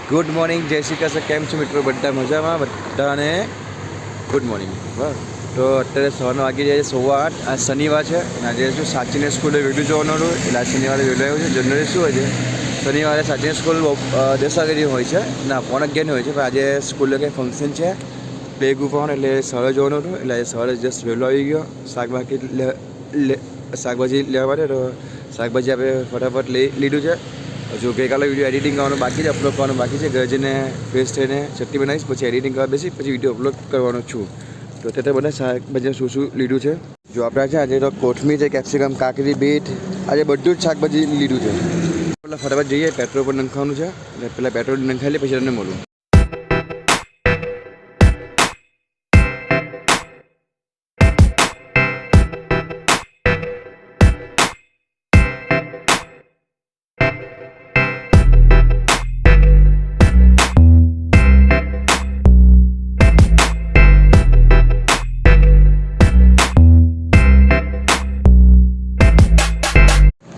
Good morning, જય શ્રી કૃષ્ણ. કેમ છો મિત્રો? બધા મજામાં? બધાને ગુડ મોર્નિંગ. બરાબર, તો અત્યારે સવારનો વાગી જાય 8:15. આ શનિવાર છે અને આજે શું સાચીને સ્કૂલે વહેલું જવાનું હતું, એટલે આ શનિવારે વહેલું આવ્યું છે. જનરલી શું હોય છે, શનિવારે સાચીને સ્કૂલ 10 વાગ્યાની હોય છે, ના 11:15ની હોય છે, પણ આજે સ્કૂલે કંઈ ફંક્શન છે પ્લે ગ્રુપ આવવાનું, એટલે સવારે જવાનું હતું. એટલે આજે સવારે જસ્ટ વહેલો આવી ગયો શાકભાજી લેવા માટે. તો શાકભાજી આપણે ફટાફટ લઈ લીધું છે. હજુ ગઈકાલે વિડીયો એડિટિંગ કરવાનું બાકી છે, અપલોડ કરવાનું બાકી છે. ઘરે જઈને ફ્રેશ થઈને ચટણી બનાવીશ, પછી એડિટિંગ કરવા બેસી, પછી વિડીયો અપલોડ કરવાનો છું. તો તે બધા શાકભાજી શું શું લીધું છે જો આપણે છે. આજે તો કોથમીર છે, કેપ્સિકમ, કાકડી, બીટ, આજે બધું જ શાકભાજી લીધું છે. પહેલાં ફટાફટ જઈએ, પેટ્રોલ પર નખાવાનું છે. એટલે પહેલાં પેટ્રોલ નખાઈ લે, પછી તમને મળું.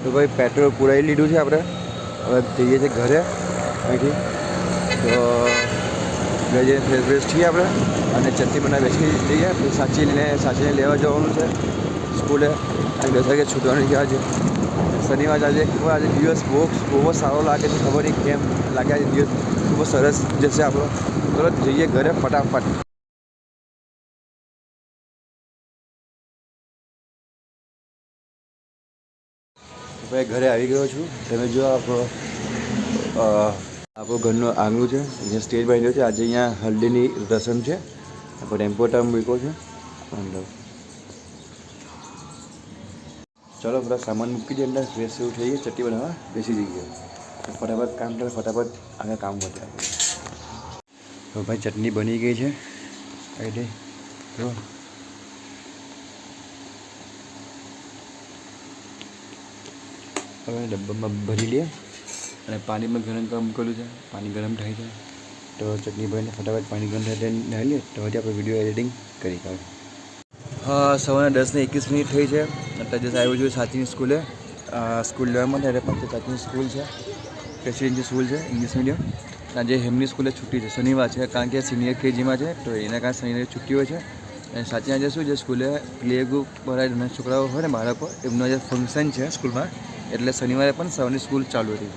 તો ભાઈ પેટ્રોલ પુરાવી લીધું છે આપણે. હવે જઈએ છીએ ઘરે અહીંથી. તો ઘરે જઈને ફ્રેશ છીએ આપણે અને ચટણી બનાવી બેસી જઈએ. પછી સાચીને લેવા જવાનું છે સ્કૂલે. અને 10 વાગે છૂટવાનું છે. આજે શનિવાર આજે દિવસ બહુ સારો લાગે છે. ખબર નહીં કેમ લાગે, આજે દિવસ ખૂબ સરસ જશે આપણો. તો જઈએ ઘરે ફટાફટ. ભાઈ ઘરે આવી ગયો છું. તમે જો આપણો ઘરનું આંગણું છે, અહીંયા સ્ટેજ બન્યો છે. આજે અહીંયા હલ્દીની રસમ છે. આપણે ટેમ્પો ટાઈમ મૂક્યો છે અંદર. ચલો બધા સામાન મૂકી દઈએ અંદર, ફ્રેશ એવું થઈએ, ચટણી બનાવવા બેસી જઈએ. ફટાફટ કામ કરે, ફટાફટ આગળ કામ વધે. તો ભાઈ ચટણી બની ગઈ છે. આવી જો હવે ડબ્બામાં ભરી લઈએ અને પાણીમાં ગરમ મૂકેલું છે. પાણી ગરમ થાય છે તો ચટણી ભરીને ફટાફટ પાણી ગરમ થાય નાખી લઈએ. તો હજી આપણે વિડીયો એડિટિંગ કરી કાઢીએ. હા, સવારના 10:21 થઈ છે. અત્યારે જस्ट આવ્યો છું સાચીની સ્કૂલે. સ્કૂલ લેવા માટે. એટલે ફક્ત સાચીની સ્કૂલ છે, પ્રેસિડેન્સી સ્કૂલ છે, ઇંગ્લિશ મીડિયમ. આજે એમની સ્કૂલે છૂટી છે, શનિવાર છે, કારણ કે સિનિયર કેજીમાં છે, તો એના કારણે શનિવારે છૂટી હોય છે. અને સાચી આજે શું છે, સ્કૂલે પ્લે ગ્રુપ વાળા નાના છોકરાઓ હોય ને, બાળકો, એમનો આજે ફંક્શન છે સ્કૂલમાં, એટલે શનિવારે પણ સવારની સ્કૂલ ચાલુ હતી.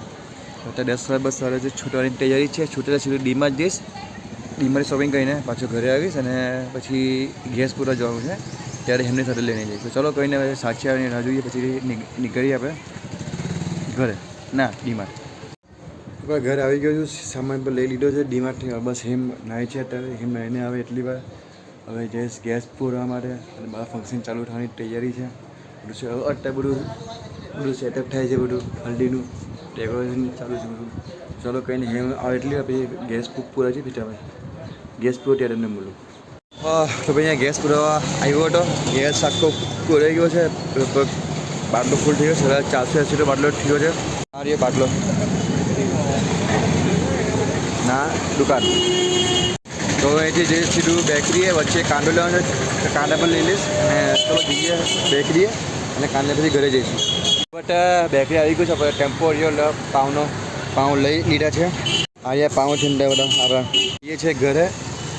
અત્યારે 10 વાગે છૂટવાની તૈયારી છે. છૂટેલા સીધું ડીમાં જ જઈશ. ડીમાંથી શોપિંગ કરીને પાછો ઘરે આવીશ અને પછી ગેસ પૂરા જવાનું છે, ત્યારે એમની સાથે લઈને જઈશ. તો ચલો કહીને હવે સાચી આવીને રાહ જોઈએ, પછી નીકળીએ આપણે ઘરે. ના, ડીમાં ઘરે આવી ગયો છું. સામાન પર લઈ લીધો છે ડીમાર્ટથી. બસ હિમ નાય છે અત્યારે. હિમ નાહીને આવે એટલી વાર હવે જઈશ ગેસ પૂરવા માટે. અને બહાર ફંક્શન ચાલુ થવાની તૈયારી છે. બધું સેટઅપ થાય છે, બધું હલ્દીનું ડેકોરેશન ચાલુ છે બધું. ચલો કંઈ નહીં, હિમ આવે એટલી વાર પછી ગેસ પૂરા છે. પછી ગેસ પૂરો ત્યારે તમને મળું. તો ભાઈ અહીંયા ગેસ પુરાવા આવ્યો હતો. ગેસ આખો પુરાઈ ગયો છે. લગભગ બાટલો ફૂલ થઈ ગયો. 480 બાટલો થયો છે. આ રહ્યો બાટલો. ના દુકાન. તો અહીંથી જે સીધું બેકરીએ, વચ્ચે કાંદો લેવાનો છે, કાંદા પણ લઈ લઈશ. અને ચલો જઈએ બેકરીએ અને કાંદા પછી ઘરે જઈશું. બટ બેકરી આવી ગયું છે. આપણે ટેમ્પો રહ્યો પાઉં લઈ લીધા છે. અહીંયા પાઉં છે ને બધા આપણા એ છે ઘરે.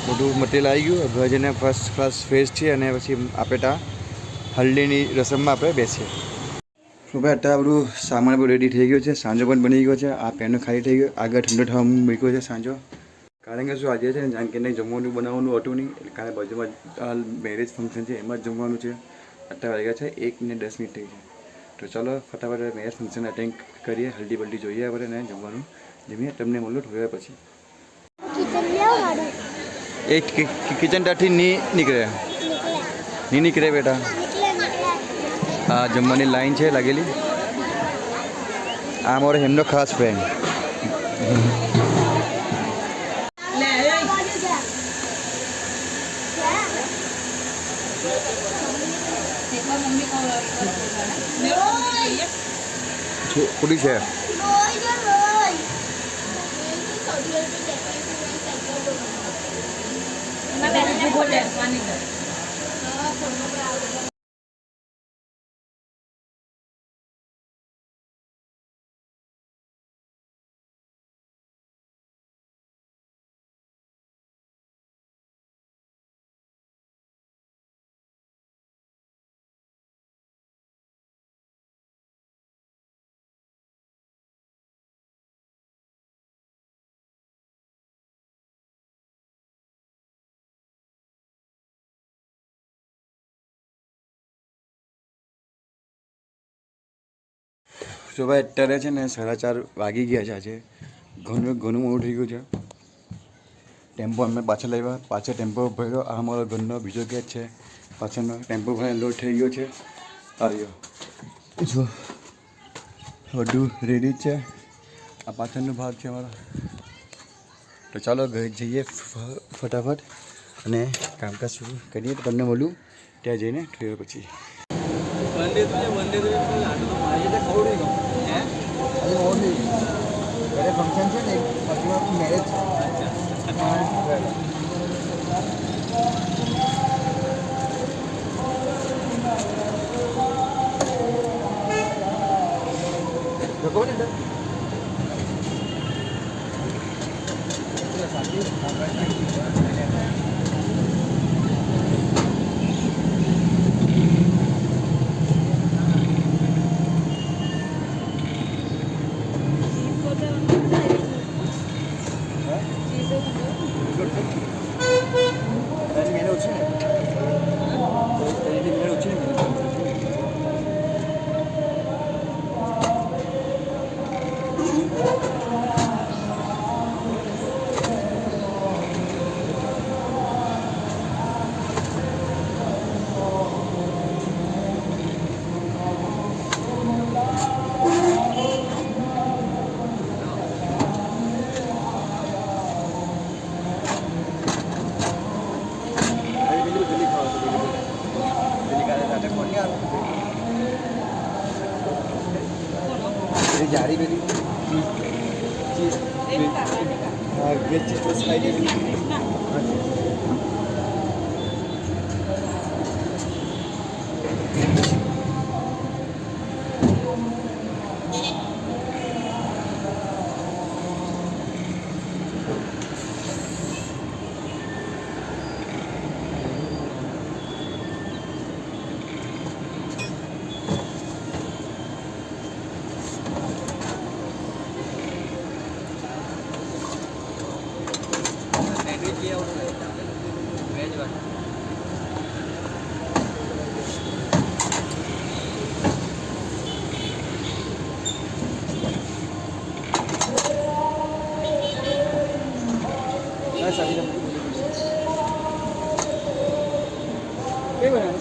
બધું મટીરિયલ આવી ગયું. ઘરે જઈને ફર્સ્ટ ક્લાસ ફ્રેશ છીએ અને પછી આપણે ત્યાં હલ્દીની રસમમાં આપણે બેસીએ. શું ભાઈ અત્યારે બધું સામાન બધું રેડી થઈ ગયો છે. સાંજો પણ બની ગયો છે. આ પેનો ખાલી થઈ ગયો. આગળ ઠંડો થવા મૂક્યો છે સાંજો. કારણ કે શું આજે છે ને, જાણ કે નહીં જમવાનું બનાવવાનું હતું નહીં, એટલે કારણ બાજુમાં મેરેજ ફંક્શન છે, એમાં જ જમવાનું છે. અત્યારે વાગ્યા છે 1:10 થઈ છે. તો ચલો ફટાફટ મેરેજ ફંક્શન અટેન્ડ કરીએ. હલ્દી બલ્દી જોઈએ આપણે ને જમવાનું જમીએ. તમને મળું થોડી વાર પછી. એક કિચન ત્યાંથી નહીં નીકળે બેટા. હા, જમવાની લાઈન છે લાગેલી. આ મારો એમનો ખાસ ફ્રેન્ડ. પૂરી છે. તો ભાઈ અત્યારે છે ને 4:30 વાગી ગયા છે. આજે ઘણું મોડું થઈ ગયું છે. ટેમ્પો અમે પાછળ લાવ્યા, પાછળ ટેમ્પો ભર્યો. આ અમારો ઘરનો બીજો ગેટ છે. પાછળનો ટેમ્પો ભરાય લોડ થઈ ગયો છે. આવ્યો જો બધું રેડી જ છે. આ પાછળનો ભાગ છે અમારો. તો ચાલો ઘરે જઈએ ફટાફટ અને કામકાજ શરૂ કરીએ. તો તમને મળું ત્યાં જઈને થયો પછી. ઘરે ફંક્શન છે ને પછી મેરેજ જારી બધી હા વેજ ચીઝ બસ ખાઈ લીધી.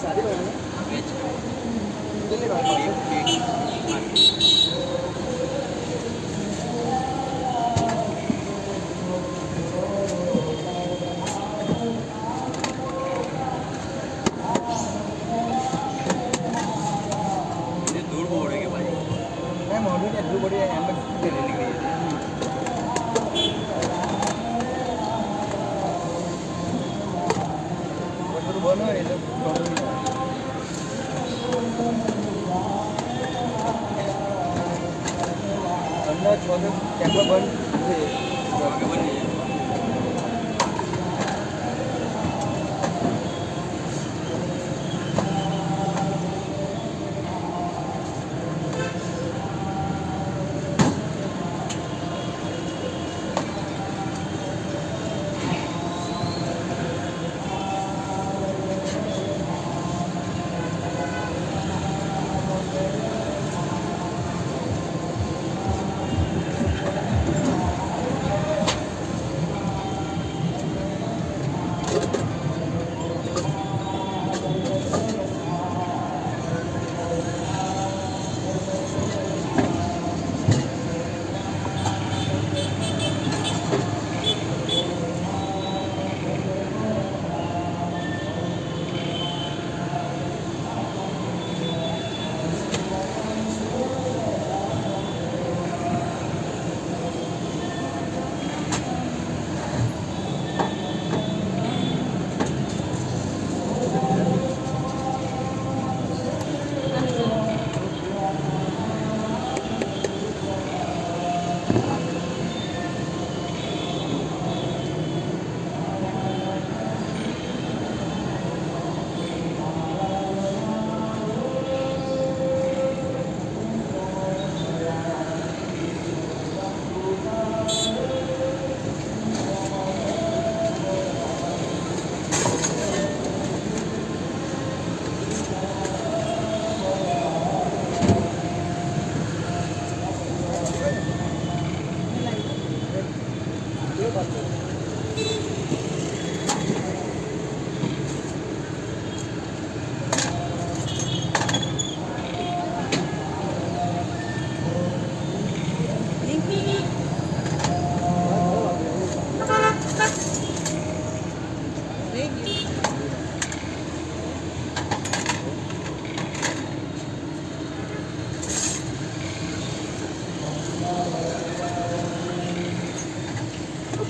शादी दूर बोल रहे भाई मैं मॉडल है दूर बड़ी है बोलो ये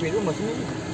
પેલું મશીન નહીં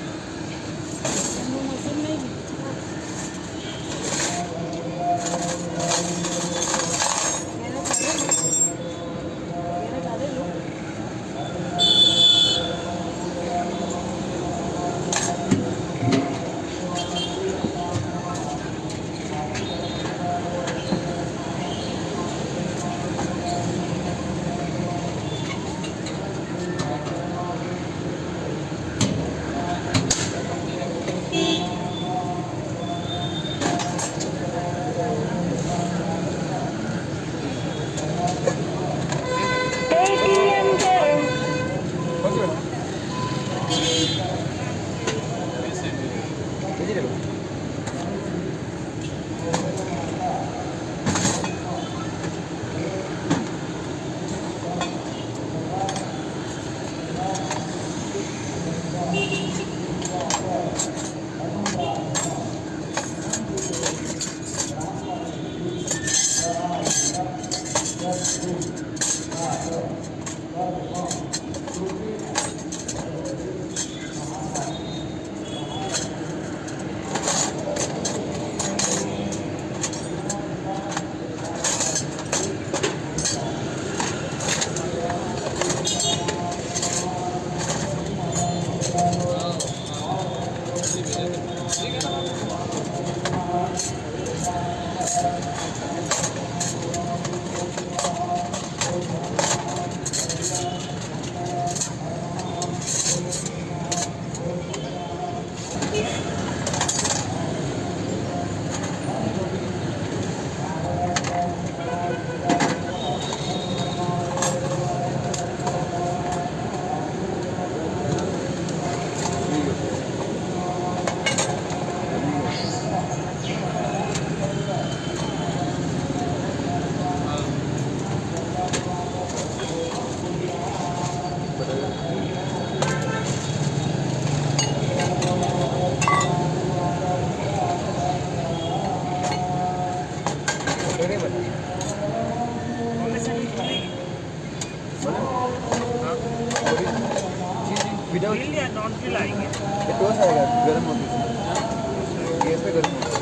विदाउट ग्रिल या नॉन ग्रिल आएंगे? ये टोस्ट आएगा गर्म होगी गैस पे गर्म होगा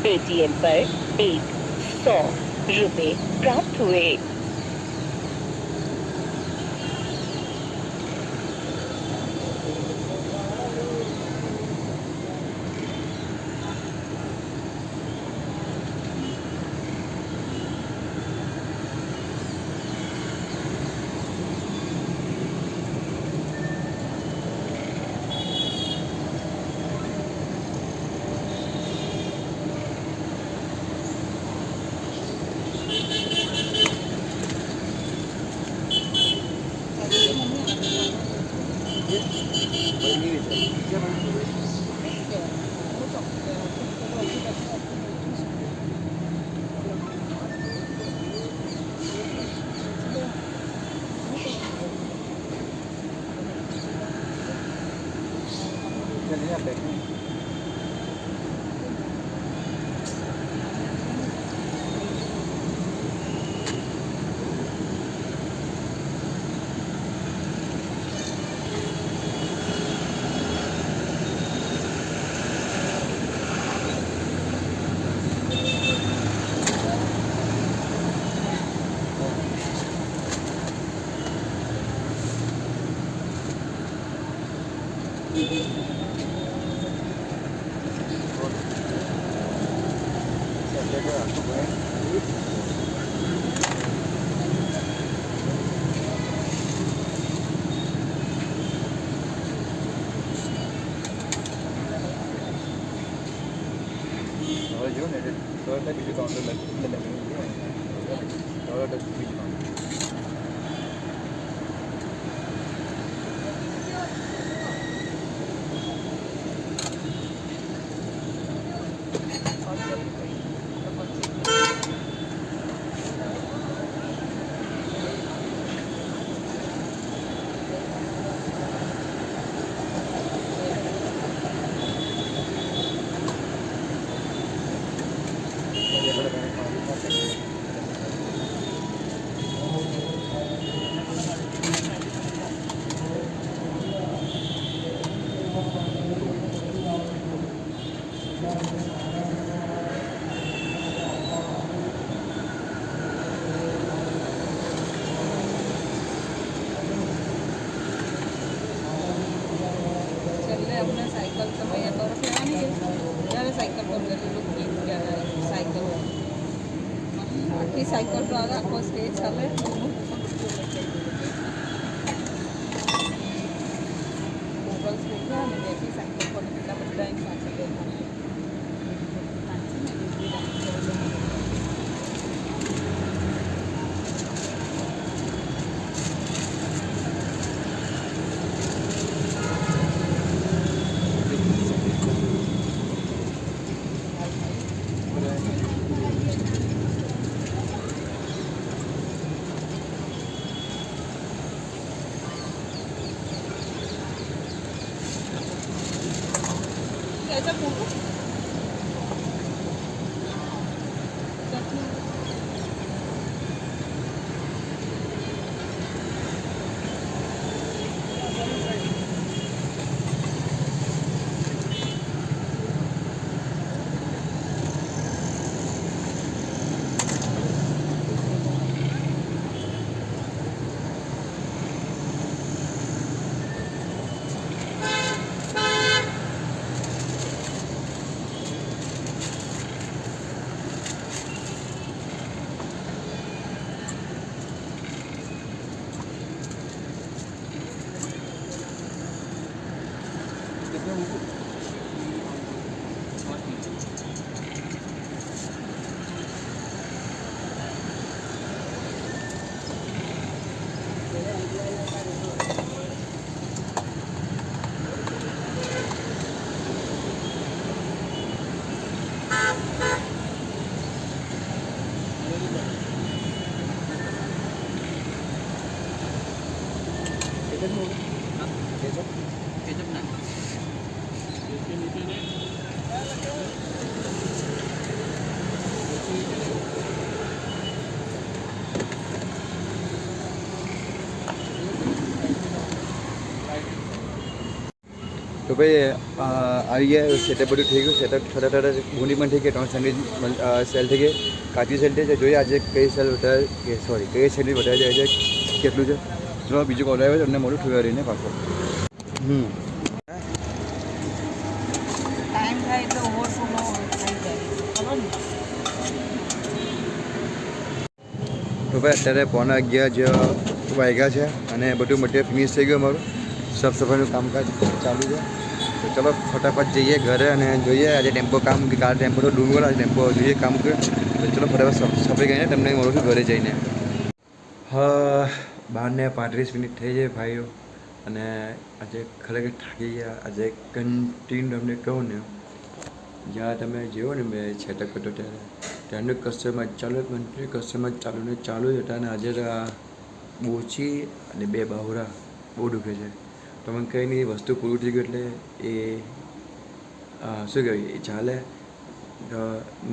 पेटीएम पर 100 रुपए प्राप्त हुए। જો ને એટલે બીજું કાઉન્ટર બીજું સાયકલ દ્વારા આખો સ્ટે ચાલે ગૂગલ સ્ટે ગયા અને બેથી સાયકલ પર કેટલા બધા પાછળ તો ભાઈ આવી ગયા સેટઅપ બધું થઈ ગયું. સેટઅપ થતા ભૂંડી પણ થઈ ગઈ. 3 સેન્ડવિચ સેલ થઈ ગઈ. કાચી સેલ થઈ છે. જોઈએ આજે કઈ સેલ વધારે કઈ સેન્ડવિચ વધારે જાય છે કેટલું છે. જો બીજું ઓર્ડર આવ્યો તમને મોડું થયું રહીને પાછો. ટાઈમ થાય એટલે ઓવરફ્લો થઈ જાય ખબર ને. તો ભાઈ અત્યારે 11:15 જે વાગ્યા છે અને બધું મટીરિયલ ફિનિશ થઈ ગયું. અમારું સાફ સફાઈનું કામકાજ ચાલુ છે. તો ચલો ફટાફટ જઈએ ઘરે અને જોઈએ આજે ટેમ્પો કામ કે કાલે ટેમ્પો તો ડૂંગર આજે ટેમ્પો જોઈએ કામ કરે. તો ચલો ફટાફટ સફાઈ કરીને તમને મળું છું ઘરે જઈને. હા 12:35 થઈ જાય ભાઈઓ અને આજે ખરેખર થાકી ગયા. આજે કન્ટિન્યુ તમને કહું ને જ્યાં તમે જેવો ને મેં છેટક હતો ત્યાંનું કસ્ટમર ચાલુ કન્ટિન્યુ કસ્ટમર ચાલુ જ હતા. અને આજે બોચી અને 2 બાવરા બહુ દુખે છે. તો મને કંઈ નહીં વસ્તુ પૂરું થઈ ગયું એટલે એ શું કહેવાય એ ચાલે.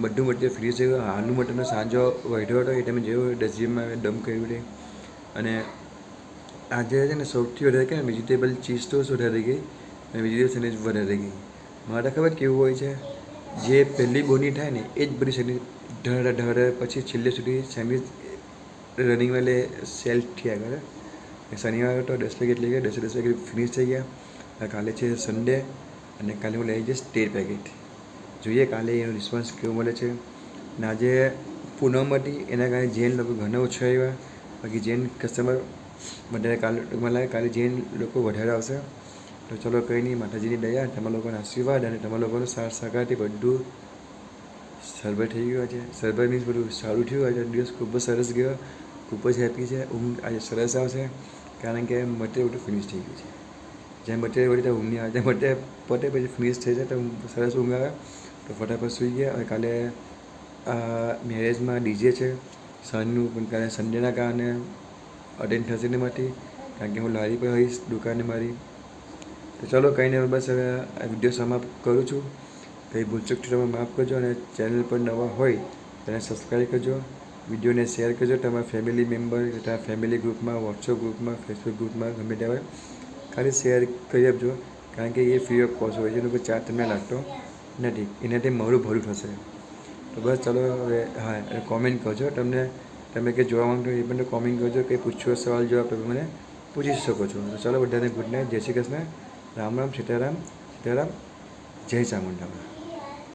બધું મટીરિયલ ફ્રી થઈ ગયું. હાલનું મટીરિયલ સાંજો વઢ્યો હતો એ તમે જેવું ડસ્ટબિનમાં ડમ્પ કર્યું છે. અને આજે છે ને સૌથી વધારે કે વેજીટેબલ ચીઝ ટોસ્ટ વધારે ગઈ અને વેજીટેબલ સેન્ડવિચ વધારે ગઈ. મારે ખબર કેવું હોય છે જે પહેલી બોની થાય ને એ જ બધી સેન્ડવિચ ઢળે પછી છેલ્લે સુધી સેન્ડવિચ રનિંગમાં એટલે સેલ થયા કરે. શનિવારે તો 10 વાગે એટલે ગયા 10 વાગે ફિનિશ થઈ ગયા. કાલે છે સન્ડે અને કાલે હું લઈ જઈશ 13 પેકેટ. જોઈએ કાલે એનો રિસ્પોન્સ કેવો મળે છે. અને આજે પૂનમ હતી એના કારણે જૈન લોકો ઘણા ઓછા આવ્યા. બાકી જૈન કસ્ટમર વધારે કાલે જૈન લોકો વધારે આવશે. તો ચલો કંઈ નહીં માતાજીની દયા તમારા લોકોના આશીર્વાદ અને તમારા લોકોનો સાથ સહકારથી બધું સરભર થઈ ગયું છે. સરભર મીન્સ બધું સારું થયું. આજે દિવસ ખૂબ જ સરસ ગયો. ખૂબ જ હેપી છે. ઊંઘ આજે સરસ આવશે કારણ કે મટીરિયલ બધું ફિનિશ થઈ ગયું છે. જ્યાં મટીરિયલ વળી ત્યાં ઊંઘ નહીં આવે ત્યાં મટીરિયલ પતે પછી ફિનિશ થઈ જાય તો સરસ ઊંઘ આવે. તો ફટાફટ સૂઈ ગયા. હવે કાલે મેરેજમાં ડીજે છે સનનું પણ કાલે સન્ડેના કારણે અટેન્ડ થશે ને માંથી કારણ કે હું લારી પર હોઈશ દુકાને મારી. તો ચલો કંઈ નહીં બસ હવે આ વિડીયો સમાપ્ત કરું છું. કંઈ ભૂલચૂકથી તમે માફ કરજો અને ચેનલ પર નવા હોય તેને સબસ્ક્રાઈબ કરજો. વિડીયોને શેર કરજો તમારા ફેમિલી મેમ્બર તમારા ફેમિલી ગ્રુપમાં વોટ્સઅપ ગ્રુપમાં ફેસબુક ગ્રુપમાં ગમે ત્યાં હોય ખાલી શેર કરી આપજો કારણ કે એ ફ્રી ઓફ કોસ્ટ હોય છે. એનો કોઈ ચાર્જ તમને લાગતો નથી. એનાથી મારું ભરું થશે. તો બસ ચાલો હવે હા કોમેન્ટ કરજો તમે કંઈ જોવા માંગતો એ પણ કોમેન્ટ કરજો. કંઈ પૂછ્યો સવાલ જવાબ તમે મને પૂછી શકો છો. તો ચાલો બધાને ગુડ નાઇટ. જય શ્રી કૃષ્ણ. રામ રામ સીતારામ સીતારામ. જય ચામુંડા.